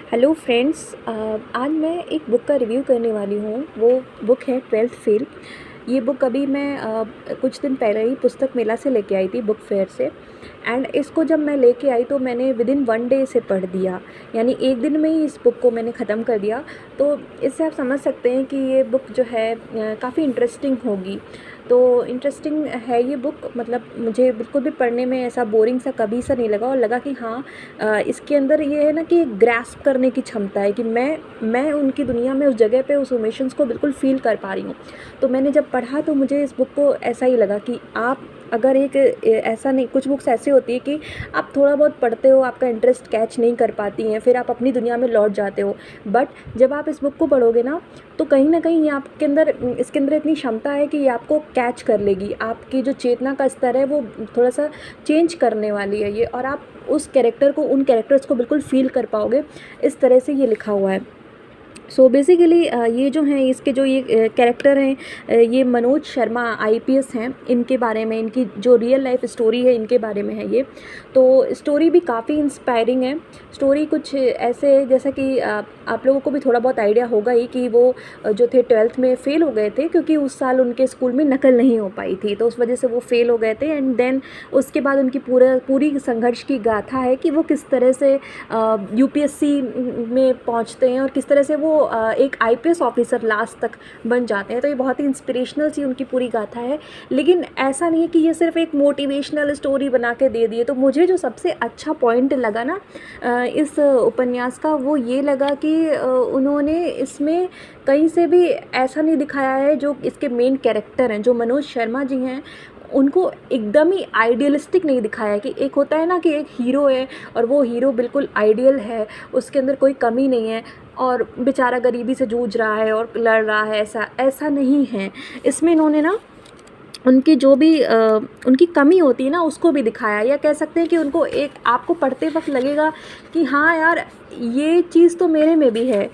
Hello friends, आज मैं एक बुक का रिव्यू करने वाली हूँ। वो बुक है ट्वेल्थ फेल। ये बुक अभी मैं कुछ दिन पहले ही पुस्तक मेला से लेके आई थी, बुक फेयर से। एंड इसको जब मैं लेके आई तो मैंने विदिन वन डे इसे पढ़ दिया, यानी एक दिन में ही इस बुक को मैंने ख़त्म कर दिया। तो इससे आप समझ सकते हैं कि ये बुक जो है काफ़ी इंटरेस्टिंग होगी। तो इंटरेस्टिंग है ये बुक, मतलब मुझे बिल्कुल भी पढ़ने में ऐसा बोरिंग सा कभी सा नहीं लगा, और लगा कि हाँ, इसके अंदर ये है ना कि ग्रैस्प करने की क्षमता है कि मैं उनकी दुनिया में, उस जगह पे, उस इमोशंस को बिल्कुल फ़ील कर पा रही हूँ। तो मैंने जब पढ़ा तो मुझे इस बुक को ऐसा ही लगा कि आप अगर ऐसा नहीं, कुछ बुक्स ऐसी होती है कि आप थोड़ा बहुत पढ़ते हो, आपका इंटरेस्ट कैच नहीं कर पाती हैं, फिर आप अपनी दुनिया में लौट जाते हो। बट जब आप इस बुक को पढ़ोगे ना, तो कहीं ना कहीं ये आपके अंदर, इसके अंदर इतनी क्षमता है कि ये आपको कैच कर लेगी। आपकी जो चेतना का स्तर है वो थोड़ा सा चेंज करने वाली है ये, और आप उस कैरेक्टर को, उन कैरेक्टर्स को बिल्कुल फ़ील कर पाओगे। इस तरह से ये लिखा हुआ है। सो बेसिकली ये जो हैं, इसके जो ये कैरेक्टर हैं, ये मनोज शर्मा आईपीएस हैं। इनके बारे में, इनकी जो रियल लाइफ स्टोरी है, इनके बारे में है ये। तो स्टोरी भी काफ़ी इंस्पायरिंग है। स्टोरी कुछ ऐसे है जैसा कि आप लोगों को भी थोड़ा बहुत आइडिया होगा ही कि वो जो थे 12th में फ़ेल हो गए थे, क्योंकि उस साल उनके स्कूल में नकल नहीं हो पाई थी, तो उस वजह से वो फ़ेल हो गए थे। एंड देन उसके बाद उनकी पूरी संघर्ष की गाथा है कि वो किस तरह से यूपीएससी में पहुंचते हैं और किस तरह से वो एक आईपीएस ऑफिसर लास्ट तक बन जाते हैं। तो ये बहुत ही इंस्पिरेशनल सी उनकी पूरी गाथा है। लेकिन ऐसा नहीं है कि ये सिर्फ एक मोटिवेशनल स्टोरी बना के दे दिए। तो मुझे जो सबसे अच्छा पॉइंट लगा ना इस उपन्यास का, वो ये लगा कि उन्होंने इसमें कहीं से भी ऐसा नहीं दिखाया है, जो इसके मेन कैरेक्टर हैं, जो मनोज शर्मा जी हैं, उनको एकदम ही आइडियलिस्टिक नहीं दिखाया है। कि एक होता है ना कि एक हीरो है और वो हीरो बिल्कुल आइडियल है, उसके अंदर कोई कमी नहीं है, और बेचारा गरीबी से जूझ रहा है और लड़ रहा है, ऐसा ऐसा नहीं है। इसमें इन्होंने ना उनकी जो भी उनकी कमी होती है ना, उसको भी दिखाया, या कह सकते हैं कि उनको, एक आपको पढ़ते वक्त लगेगा कि हाँ यार, ये चीज़ तो मेरे में भी है,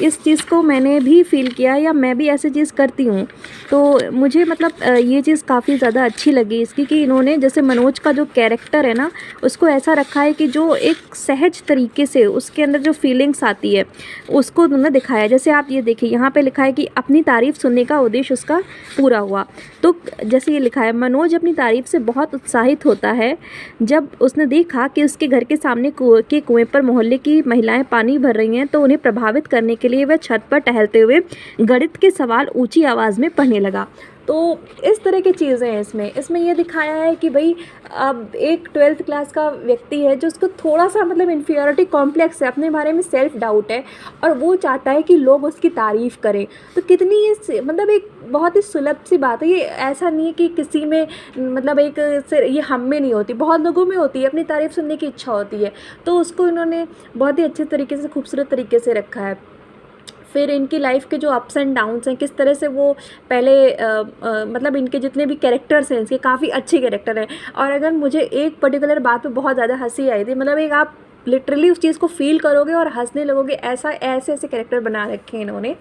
इस चीज़ को मैंने भी फ़ील किया, या मैं भी ऐसी चीज़ करती हूँ। तो मुझे मतलब ये चीज़ काफ़ी ज़्यादा अच्छी लगी इसकी, कि इन्होंने जैसे मनोज का जो कैरेक्टर है ना, उसको ऐसा रखा है कि जो एक सहज तरीके से उसके अंदर जो फीलिंग्स आती है उसको उन्होंने दिखाया। जैसे आप ये देखिए, यहाँ पे लिखा है कि अपनी तारीफ़ सुनने का उद्देश्य उसका पूरा हुआ। तो जैसे ये लिखा है, मनोज अपनी तारीफ़ से बहुत उत्साहित होता है जब उसने देखा कि उसके घर के सामने कुएं पर मोहल्ले की महिलाएं पानी भर रही हैं, तो उन्हें प्रभावित करने के लिए वह छत पर टहलते हुए गणित के सवाल ऊंची आवाज़ में पढ़ने लगा। तो इस तरह की चीज़ें हैं इसमें ये दिखाया है कि भाई, अब एक 12th क्लास का व्यक्ति है जो उसको थोड़ा सा मतलब इन्फीरियरिटी कॉम्प्लेक्स है, अपने बारे में सेल्फ डाउट है, और वो चाहता है कि लोग उसकी तारीफ़ करें। तो कितनी ये मतलब एक बहुत ही सुलभ सी बात है ये। ऐसा नहीं है कि किसी में, मतलब एक ये हम में नहीं होती, बहुत लोगों में होती है, अपनी तारीफ़ सुनने की इच्छा होती है। तो उसको इन्होंने बहुत ही अच्छे तरीके से, खूबसूरत तरीके से रखा है। फिर इनकी लाइफ के जो अप्स एंड डाउन्स हैं, किस तरह से वो पहले मतलब इनके जितने भी कैरेक्टर्स हैं, इसके काफ़ी अच्छे कैरेक्टर हैं। और अगर मुझे एक पर्टिकुलर बात पे बहुत ज़्यादा हंसी आई थी, मतलब एक आप लिटरली उस चीज़ को फील करोगे और हंसने लगोगे, ऐसा ऐसे ऐसे कैरेक्टर बना रखे हैं इन्होंने।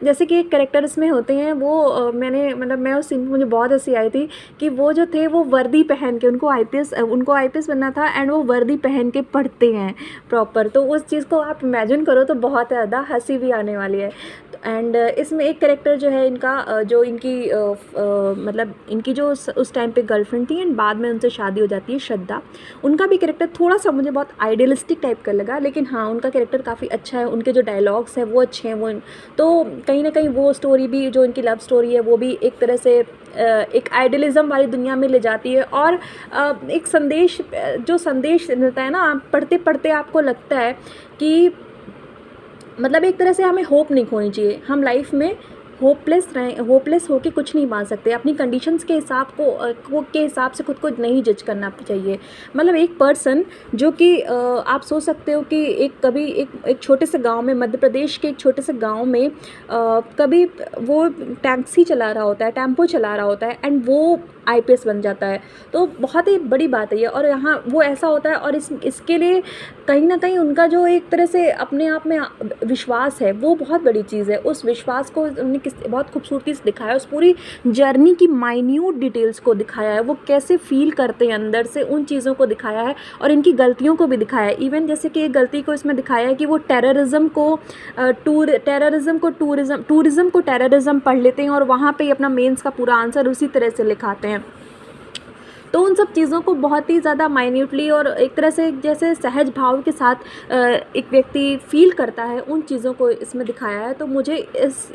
जैसे कि एक कैरेक्टर इसमें होते हैं, वो मैं उस सीन में, मुझे बहुत हंसी आई थी कि वो जो थे, वो वर्दी पहन के, उनको आईपीएस बनना था, एंड वो वर्दी पहन के पढ़ते हैं प्रॉपर। तो उस चीज़ को आप इमेजिन करो तो बहुत ज़्यादा हंसी भी आने वाली है। एंड इसमें एक कैरेक्टर जो है इनका, जो इनकी मतलब इनकी जो उस टाइम पे गर्लफ्रेंड थी, एंड बाद में उनसे शादी हो जाती है, श्रद्धा। उनका भी कैरेक्टर थोड़ा सा मुझे बहुत आइडियलिस्टिक टाइप का लगा, लेकिन हाँ, उनका कैरेक्टर काफ़ी अच्छा है, उनके जो डायलॉग्स हैं वो अच्छे हैं। वो तो कहीं ना कहीं वो स्टोरी भी, जो इनकी लव स्टोरी है, वो भी एक तरह से एक आइडियलिज्म वाली दुनिया में ले जाती है। और एक संदेश, जो संदेश मिलता है ना, आप पढ़ते पढ़ते आपको लगता है कि मतलब एक तरह से हमें होप नहीं खोनी चाहिए। हम लाइफ में होपलेस होके कुछ नहीं पा सकते। अपनी कंडीशंस के हिसाब से खुद को नहीं जज करना चाहिए। मतलब एक पर्सन जो कि आप सोच सकते हो कि एक छोटे से गांव में, मध्य प्रदेश के एक छोटे से गांव में कभी वो टैक्सी चला रहा होता है, टेम्पो चला रहा होता है, एंड वो आईपीएस बन जाता है। तो बहुत ही बड़ी बात है ये, और यहाँ वो ऐसा होता है, और इसके लिए कहीं ना कहीं उनका जो एक तरह से अपने आप में विश्वास है वो बहुत बड़ी चीज़ है। उस विश्वास को उन्होंने बहुत खूबसूरती से दिखाया है, उस पूरी जर्नी की माइन्यूट डिटेल्स को दिखाया है, वो कैसे फील करते हैं अंदर से, उन चीज़ों को दिखाया है, और इनकी गलतियों को भी दिखाया है। इवन जैसे कि एक गलती को इसमें दिखाया है कि वो टूरिज़्म को टेररिज्म पढ़ लेते हैं, और वहाँ पे अपना मेंस का पूरा आंसर उसी तरह से लिखाते हैं। तो उन सब चीज़ों को बहुत ही ज़्यादा माइन्यूटली और एक तरह से जैसे सहज भाव के साथ एक व्यक्ति फील करता है, उन चीज़ों को इसमें दिखाया है। तो मुझे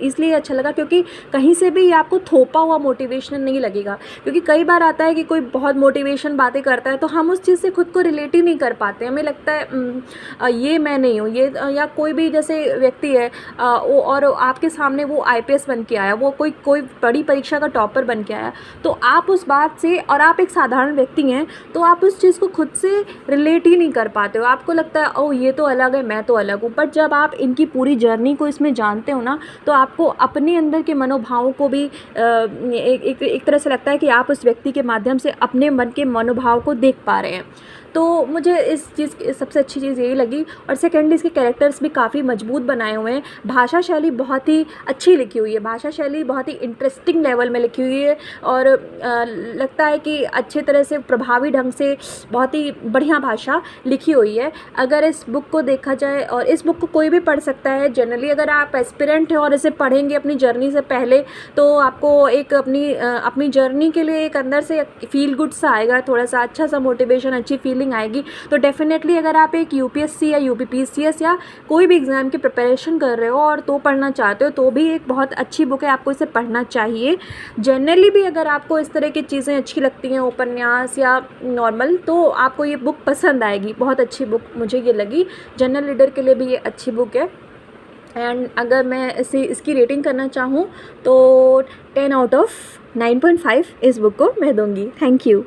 इसलिए अच्छा लगा क्योंकि कहीं से भी आपको थोपा हुआ मोटिवेशन नहीं लगेगा। क्योंकि कई बार आता है कि कोई बहुत मोटिवेशन बातें करता है तो हम उस चीज़ से खुद को रिलेट ही नहीं कर पाते, हमें लगता है ये मैं नहीं हूँ, ये या कोई भी जैसे व्यक्ति है और आपके सामने वो आईपीएस बन के आया, वो कोई बड़ी परीक्षा का टॉपर बन के आया, तो आप उस बात से, और आप एक साधारण व्यक्ति हैं, तो आप उस चीज़ को खुद से रिलेट ही नहीं कर पाते हो। आपको लगता है ओ ये तो अलग है, मैं तो अलग हूँ। बट जब आप इनकी पूरी जर्नी को इसमें जानते हो ना, तो आपको अपने अंदर के मनोभावों को भी एक तरह से लगता है कि आप उस व्यक्ति के माध्यम से अपने मन के मनोभाव को देख पा रहे हैं। तो मुझे इस चीज़ की सबसे अच्छी चीज़ यही लगी। और सेकेंडली इसके कैरेक्टर्स भी काफ़ी मजबूत बनाए हुए हैं, भाषा शैली बहुत ही अच्छी लिखी हुई है, भाषा शैली बहुत ही इंटरेस्टिंग लेवल में लिखी हुई है, और लगता है कि अच्छे तरह से प्रभावी ढंग से बहुत ही बढ़िया भाषा लिखी हुई है। अगर इस बुक को देखा जाए, और इस बुक को कोई भी पढ़ सकता है जनरली, अगर आप एस्पिरेंट हैं और इसे पढ़ेंगे अपनी जर्नी से पहले, तो आपको एक अपनी जर्नी के लिए एक अंदर से फील गुड सा आएगा, थोड़ा सा अच्छा सा मोटिवेशन, अच्छी फीलिंग आएगी। तो डेफिनेटली अगर आप एक यूपीएससी या यूपीपीसीएस या कोई भी एग्ज़ाम की प्रिपरेशन कर रहे हो और तो पढ़ना चाहते हो, तो भी एक बहुत अच्छी बुक है, आपको इसे पढ़ना चाहिए। जनरली भी अगर आपको इस तरह की चीज़ें अच्छी लगती हैं, उपन्यास या नॉर्मल, तो आपको ये बुक पसंद आएगी। बहुत अच्छी बुक मुझे ये लगी, जनरल रीडर के लिए भी ये अच्छी बुक है। एंड अगर मैं इसकी रेटिंग करना चाहूँ तो 10 आउट ऑफ 9.5 इस बुक को मैं दूँगी। Thank you.